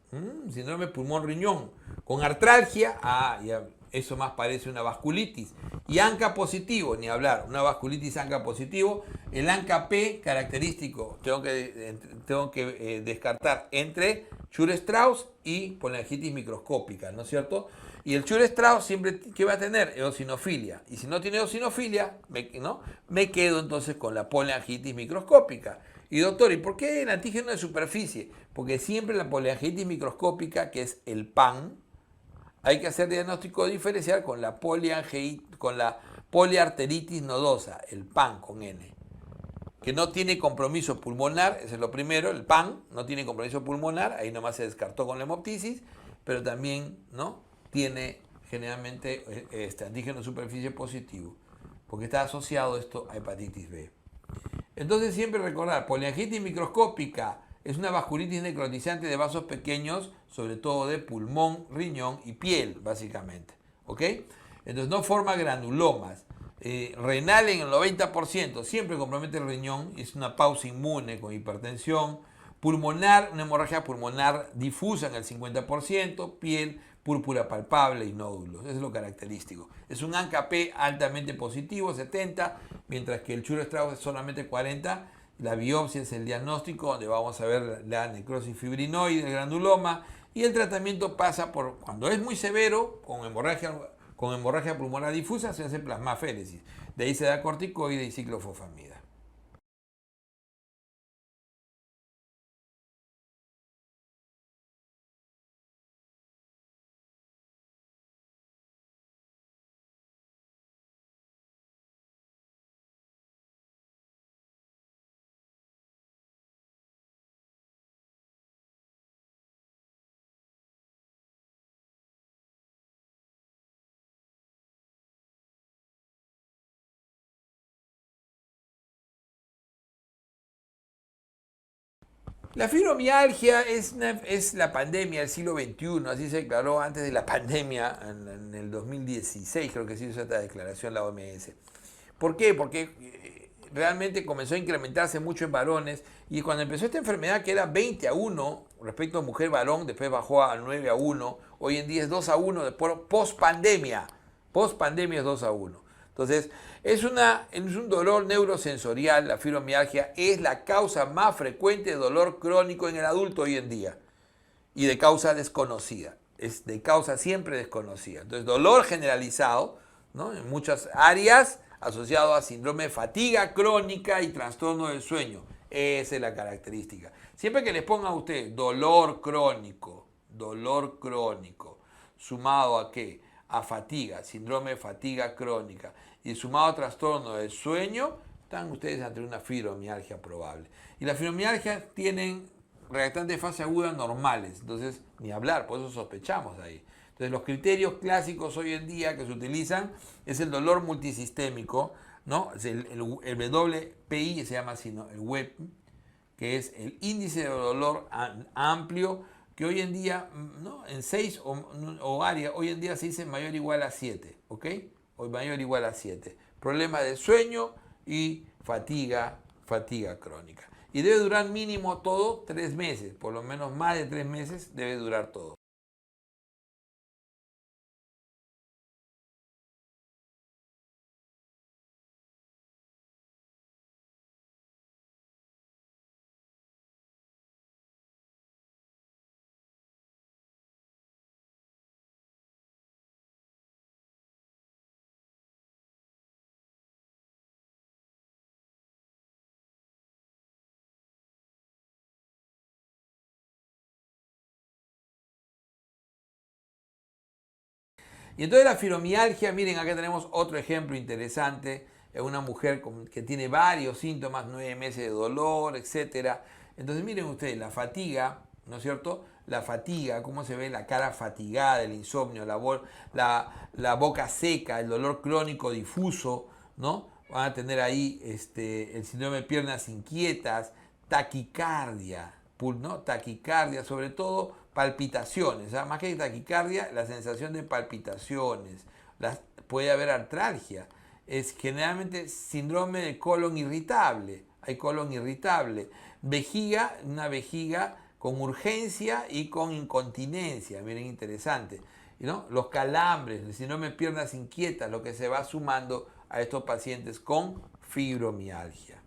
Speaker 1: síndrome pulmón-riñón, con artralgia, ya, eso más parece una vasculitis. Y ANCA positivo, ni hablar, una vasculitis ANCA positivo. El ANCA P característico, tengo que descartar entre Chur-Strauss y poliangitis microscópica, ¿no es cierto? Y el Chur-Strauss siempre, ¿qué va a tener? Eosinofilia. Y si no tiene eosinofilia, me quedo entonces con la poliangitis microscópica. Y doctor, ¿y por qué el antígeno de superficie? Porque siempre la poliangitis microscópica, que es el PAN, hay que hacer diagnóstico diferencial con la poliarteritis nodosa, el PAN con N, que no tiene compromiso pulmonar, ese es lo primero, el PAN no tiene compromiso pulmonar, ahí nomás se descartó con la hemoptisis, pero también, ¿no?, tiene generalmente este antígeno de superficie positivo, porque está asociado esto a hepatitis B. Entonces siempre recordar, poliangitis microscópica es una vasculitis necrotizante de vasos pequeños, sobre todo de pulmón, riñón y piel, básicamente. ¿Ok? Entonces no forma granulomas. Renal en el 90%, siempre compromete el riñón, es una pausa inmune con hipertensión. Pulmonar, una hemorragia pulmonar difusa en el 50%, piel, púrpura palpable y nódulos. Eso es lo característico. Es un ANCA-P altamente positivo, 70, mientras que el Chur-Strauss es solamente 40. La biopsia es el diagnóstico, donde vamos a ver la necrosis fibrinoide, el granuloma, y el tratamiento pasa por, cuando es muy severo, con hemorragia pulmonar difusa, se hace plasmaféresis. De ahí se da corticoide y ciclofosfamida. La fibromialgia es la pandemia del siglo XXI, así se declaró antes de la pandemia, en el 2016 creo que se hizo esta declaración la OMS. ¿Por qué? Porque realmente comenzó a incrementarse mucho en varones, y cuando empezó esta enfermedad, que era 20-1 respecto a mujer-varón, después bajó a 9-1, hoy en día es 2-1 post-pandemia. Post-pandemia es 2-1. Entonces, es un dolor neurosensorial. La fibromialgia es la causa más frecuente de dolor crónico en el adulto hoy en día, y de causa desconocida. Es de causa siempre desconocida. Entonces, dolor generalizado, ¿no?, en muchas áreas, asociado a síndrome de fatiga crónica y trastorno del sueño. Esa es la característica. Siempre que les ponga a usted dolor crónico, sumado ¿a qué? A fatiga, síndrome de fatiga crónica y sumado a trastorno del sueño, están ustedes ante una fibromialgia probable. Y las fibromialgias tienen reactantes de fase aguda normales, entonces ni hablar, por eso sospechamos de ahí. Entonces los criterios clásicos hoy en día que se utilizan es el dolor multisistémico, ¿no? El WPI se llama así, ¿no? El WEP, que es el índice de dolor amplio, que hoy en día, ¿no? En 6 o área, hoy en día se dice mayor o igual a 7, ¿ok? O mayor o igual a 7. Problema de sueño y fatiga crónica. Y debe durar mínimo todo 3 meses, por lo menos más de 3 meses debe durar todo. Y entonces la fibromialgia, miren, acá tenemos otro ejemplo interesante, es una mujer que tiene varios síntomas, 9 meses de dolor, etcétera. Entonces miren ustedes, la fatiga, ¿no es cierto? La fatiga, cómo se ve la cara fatigada, el insomnio, la boca seca, el dolor crónico difuso, ¿no? Van a tener ahí el síndrome de piernas inquietas, taquicardia, ¿no? Taquicardia, sobre todo palpitaciones, ¿ah? Más que taquicardia, la sensación de palpitaciones, puede haber artralgia, es generalmente síndrome de colon irritable, hay colon irritable, vejiga, una vejiga con urgencia y con incontinencia, miren interesante, ¿no? Los calambres, el síndrome de piernas inquietas, lo que se va sumando a estos pacientes con fibromialgia.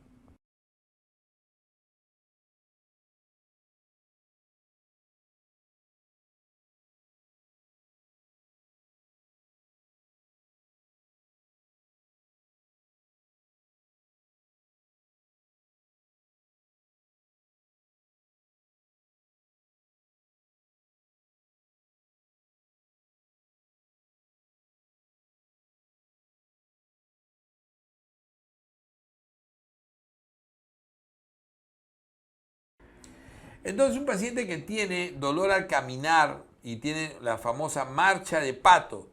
Speaker 1: Entonces un paciente que tiene dolor al caminar y tiene la famosa marcha de pato,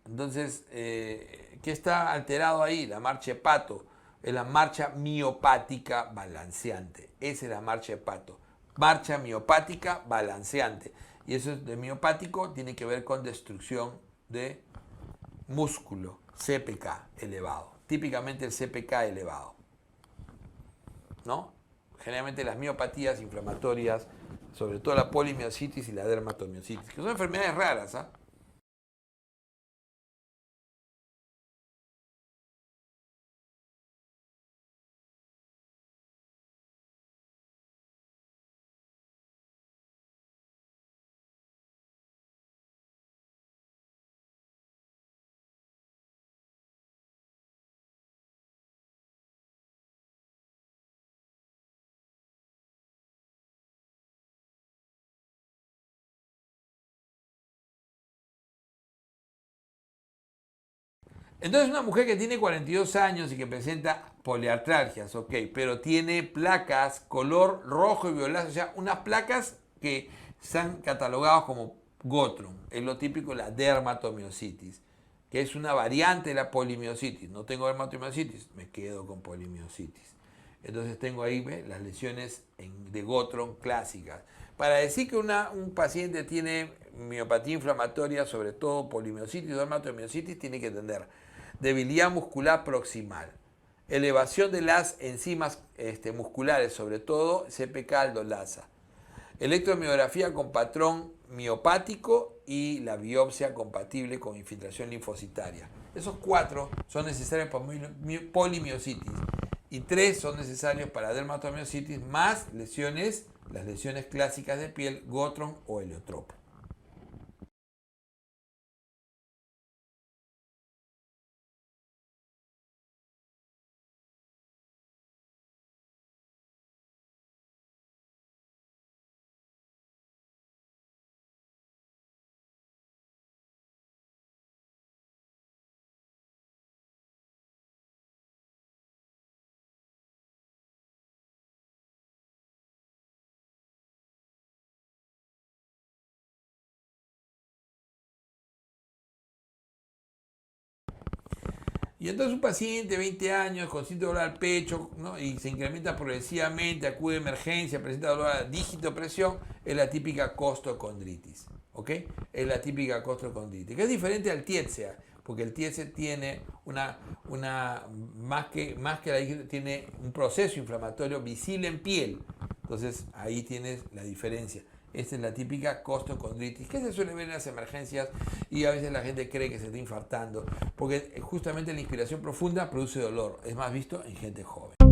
Speaker 1: entonces, ¿qué está alterado ahí? La marcha de pato es la marcha miopática balanceante. Esa es la marcha de pato. Marcha miopática balanceante. Y eso de miopático tiene que ver con destrucción de músculo, CPK elevado. Típicamente el CPK elevado, ¿no? Generalmente las miopatías inflamatorias, sobre todo la polimiositis y la dermatomiositis, que son enfermedades raras, ¿ah? Entonces una mujer que tiene 42 años y que presenta poliartralgias, ok, pero tiene placas color rojo y violáceo, o sea, unas placas que están catalogadas como Gotron, es lo típico de la dermatomiositis, que es una variante de la polimiositis. No tengo dermatomiositis, me quedo con polimiositis. Entonces tengo ahí las lesiones de Gotron clásicas. Para decir que un paciente tiene miopatía inflamatoria, sobre todo polimiositis o dermatomiositis, tiene que tener debilidad muscular proximal, elevación de las enzimas musculares, sobre todo CPK aldolasa, electromiografía con patrón miopático y la biopsia compatible con infiltración linfocitaria. Esos 4 son necesarios para polimiositis y 3 son necesarios para dermatomiositis más lesiones, las lesiones clásicas de piel, Gotron o heliotropo. Y entonces un paciente de 20 años con síntoma de dolor al pecho, ¿no? Y se incrementa progresivamente, acude a emergencia, presenta dolor a dígito presión, es la típica costocondritis. ¿Ok? Es la típica costocondritis, que es diferente al TIEDSE, porque el TIEDSE tiene más que la dígito, tiene un proceso inflamatorio visible en piel. Entonces ahí tienes la diferencia. Esta es la típica costocondritis que se suele ver en las emergencias y a veces la gente cree que se está infartando porque justamente la inspiración profunda produce dolor. Es más visto en gente joven.